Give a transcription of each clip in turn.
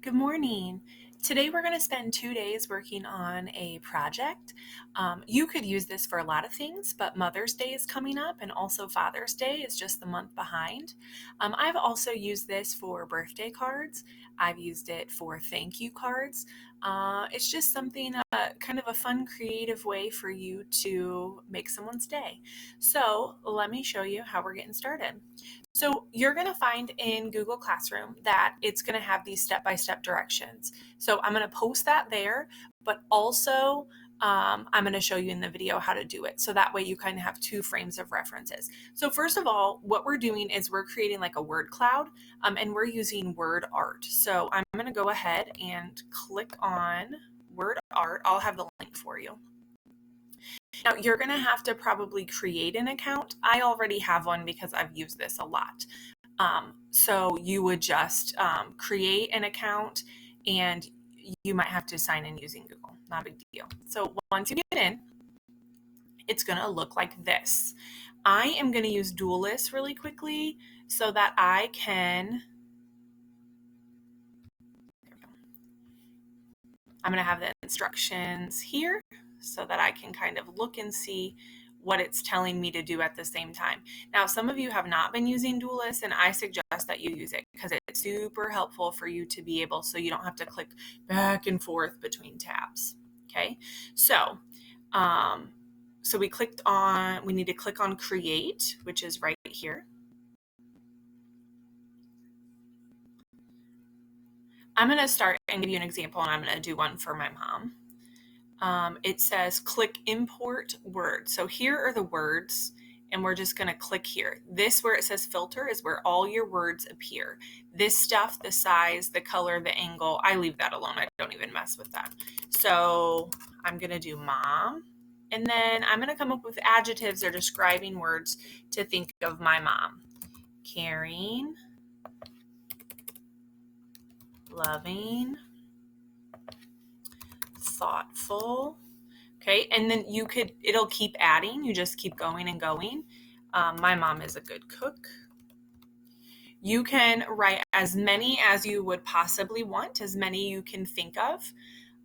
Good morning. Today we're going to spend 2 days working on a project. You could use this for a lot of things, but Mother's Day is coming up and also Father's Day is just the month behind. I've also used this for birthday cards. I've used it for thank you cards. It's just something, kind of a fun, creative way for you to make someone's day. So let me show you how we're getting started. So you're going to find in Google Classroom that it's going to have these step-by-step directions. So I'm going to post that there, but also I'm going to show you in the video how to do it. So that way you kind of have two frames of references. So first of all, what we're doing is we're creating like a word cloud and we're using word art. So I'm going to go ahead and click on word art. I'll have the link for you. Now, you're going to have to probably create an account. I already have one because I've used this a lot. So you would just create an account and you might have to sign in using Google. Not a big deal. So once you get in, it's going to look like this. I am going to use Doulas really quickly so that I can... I'm going to have the instructions here so that I can kind of look and see what it's telling me to do at the same time. Now, some of you have not been using Doulas, and I suggest that you use it because it's super helpful for you to be able, so you don't have to click back and forth between tabs. Okay, so we need to click on create, which is right here. I'm going to start and give you an example, and I'm going to do one for my mom. It says click import word. So here are the words, and we're just going to click here. This where it says filter is where all your words appear. This stuff, the size, the color, the angle, I leave that alone. I don't even mess with that. So I'm going to do mom, and then I'm going to come up with adjectives or describing words to think of my mom. Caring, loving, thoughtful. Okay, and then it'll keep adding. You just keep going and going. My mom is a good cook. You can write as many as you would possibly want, as many you can think of.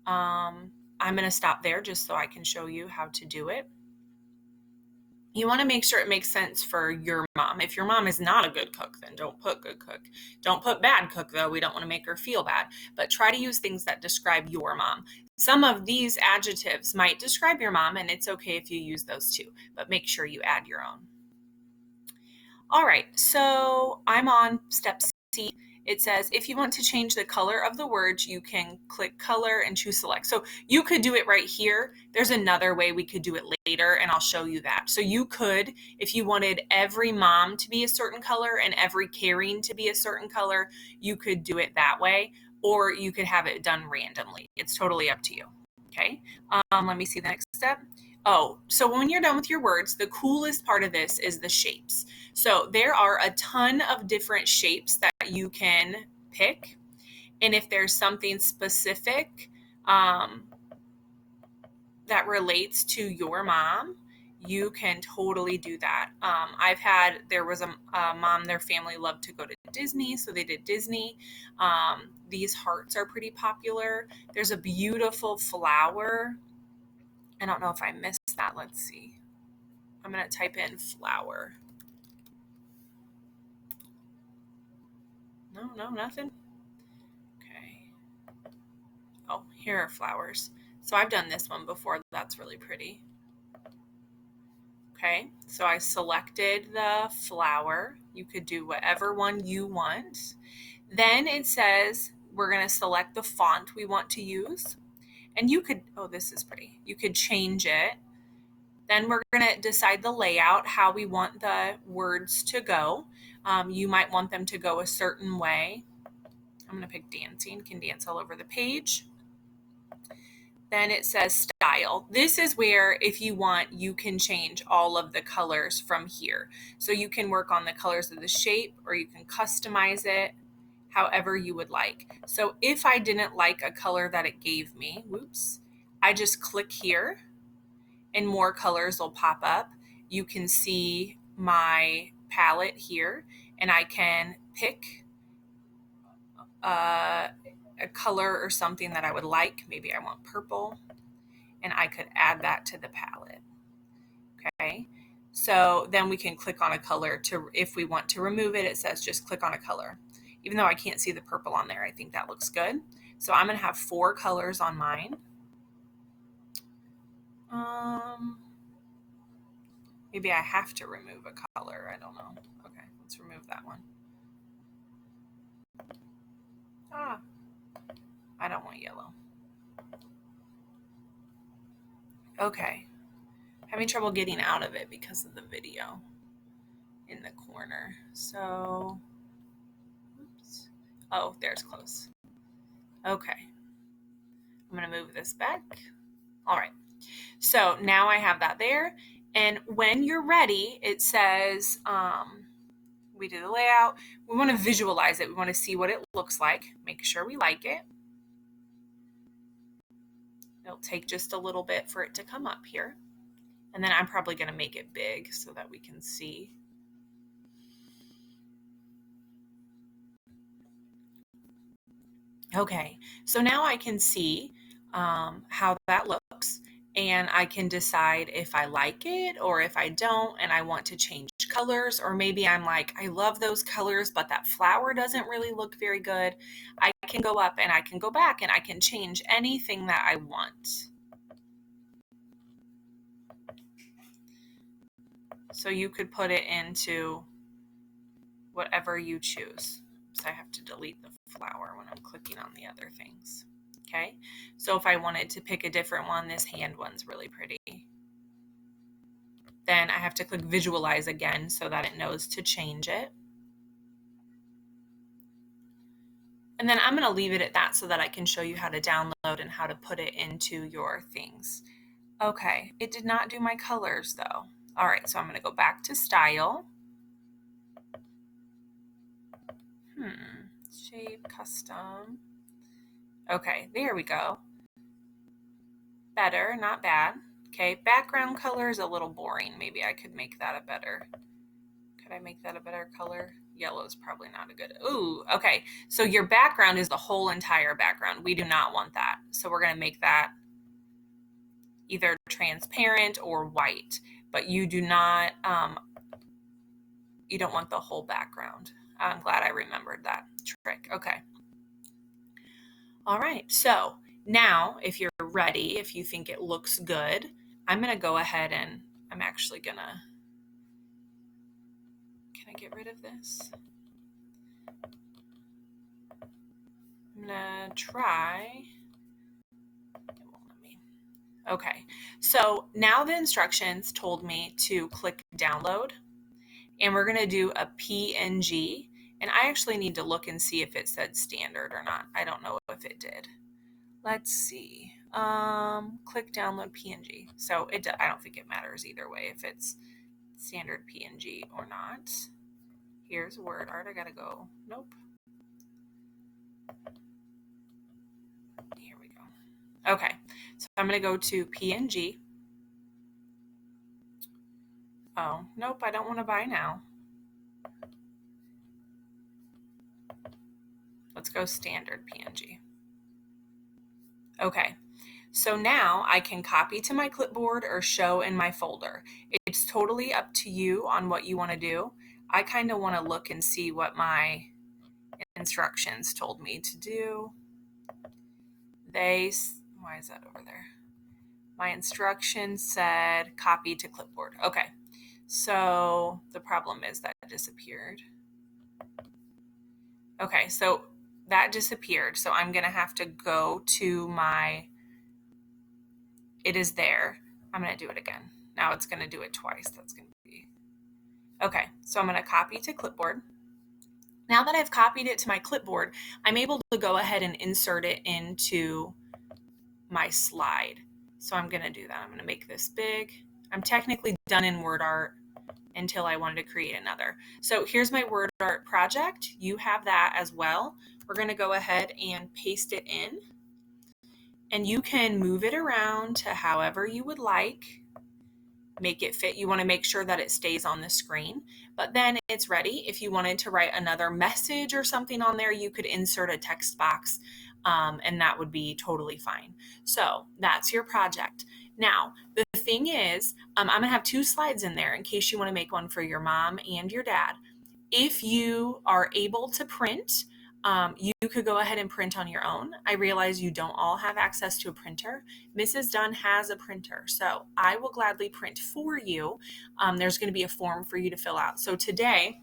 I'm going to stop there just so I can show you how to do it. You want to make sure it makes sense for your mom. If your mom is not a good cook, then don't put good cook. Don't put bad cook, though. We don't want to make her feel bad. But try to use things that describe your mom. Some of these adjectives might describe your mom, and it's okay if you use those too. But make sure you add your own. All right, so I'm on step C. It says if you want to change the color of the words, you can click color and choose select. So you could do it right here. There's another way we could do it later, and I'll show you that. So you could, if you wanted every mom to be a certain color and every caring to be a certain color, you could do it that way, or you could have it done randomly. It's totally up to you. Okay, let me see the next step. Oh, so when you're done with your words, the coolest part of this is the shapes. So there are a ton of different shapes that you can pick. And if there's something specific that relates to your mom, you can totally do that. There was a mom, their family loved to go to Disney, so they did Disney. These hearts are pretty popular. There's a beautiful flower. I don't know if I missed that. Let's see. I'm going to type in flower. No, nothing. Okay. Oh, here are flowers. So I've done this one before. That's really pretty. Okay, so I selected the flower. You could do whatever one you want. Then it says we're going to select the font we want to use. And you could, oh, this is pretty. You could change it. Then we're going to decide the layout, how we want the words to go. You might want them to go a certain way. I'm going to pick dancing, can dance all over the page. Then it says style. This is where, if you want, you can change all of the colors from here. So you can work on the colors of the shape, or you can customize it however you would like. So if I didn't like a color that it gave me, I just click here and more colors will pop up. You can see my palette here, and I can pick a color or something that I would like. Maybe I want purple, and I could add that to the palette. Okay, so then we can click on a color to, if we want to remove it, it says just click on a color. Even though I can't see the purple on there, I think that looks good. So I'm going to have 4 colors on mine. Maybe I have to remove a color. I don't know. Okay, let's remove that one. I don't want yellow. Okay, having trouble getting out of it because of the video in the corner. So, oops. Oh, there's close. Okay, I'm going to move this back. All right, so now I have that there. And when you're ready, it says, we do the layout. We want to visualize it. We want to see what it looks like. Make sure we like it. It'll take just a little bit for it to come up here. And then I'm probably going to make it big so that we can see. Okay, so now I can see how that looks, and I can decide if I like it or if I don't and I want to change colors, or maybe I'm like, I love those colors, but that flower doesn't really look very good. I can go up and I can go back and I can change anything that I want. So you could put it into whatever you choose. So I have to delete the flower when I'm clicking on the other things. Okay, so if I wanted to pick a different one, this hand one's really pretty. Then I have to click visualize again so that it knows to change it. And then I'm going to leave it at that so that I can show you how to download and how to put it into your things. Okay, it did not do my colors though. All right, so I'm going to go back to style. Shape, custom. Okay, there we go. Better, not bad. Okay, background color is a little boring. Maybe I could make that a better. Could I make that a better color? Yellow is probably not a good. Ooh, okay. So your background is the whole entire background. We do not want that. So we're going to make that either transparent or white, but you do not, you don't want the whole background. I'm glad I remembered that trick. Okay. All right. So now if you're ready, if you think it looks good, I'm going to go ahead and I'm actually going to, can I get rid of this? I'm going to try. It won't let me. Okay. So now the instructions told me to click download, and we're going to do a PNG. And I actually need to look and see if it said standard or not. I don't know if it did. Let's see. Click download PNG. So I don't think it matters either way if it's standard PNG or not. Here's word art. I gotta go. Nope. Here we go. Okay. So I'm gonna go to PNG. Oh, nope. I don't want to buy now. Let's go standard PNG. Okay, so now I can copy to my clipboard or show in my folder. It's totally up to you on what you want to do. I kind of want to look and see what my instructions told me to do. Why is that over there? My instructions said copy to clipboard. Okay, so the problem is that it disappeared. Okay, so that disappeared. So I'm going to have to go to it is there. I'm going to do it again. Now it's going to do it twice. That's going to be, okay. So I'm going to copy to clipboard. Now that I've copied it to my clipboard, I'm able to go ahead and insert it into my slide. So I'm going to do that. I'm going to make this big. I'm technically done in word art until I wanted to create another. So here's my word art project. You have that as well. We're going to go ahead and paste it in, and you can move it around to however you would like, make it fit. You want to make sure that it stays on the screen, but then it's ready. If you wanted to write another message or something on there, you could insert a text box and that would be totally fine. So that's your project. Now, the thing is, I'm going to have 2 slides in there in case you want to make one for your mom and your dad. If you are able to print, you could go ahead and print on your own. I realize you don't all have access to a printer. Mrs. Dunn has a printer, so I will gladly print for you. There's going to be a form for you to fill out. So today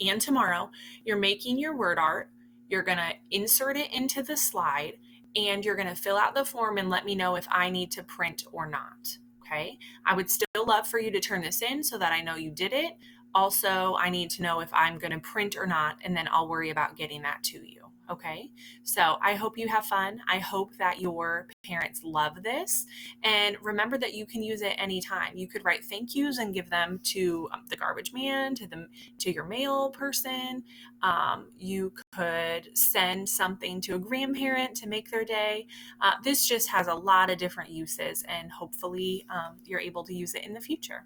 and tomorrow, you're making your word art. You're going to insert it into the slide, and you're going to fill out the form and let me know if I need to print or not. Okay. I would still love for you to turn this in so that I know you did it. Also, I need to know if I'm going to print or not, and then I'll worry about getting that to you. Okay. So I hope you have fun. I hope that your parents love this. And remember that you can use it anytime. You could write thank yous and give them to the garbage man, to your mail person. You could send something to a grandparent to make their day. This just has a lot of different uses, and hopefully you're able to use it in the future.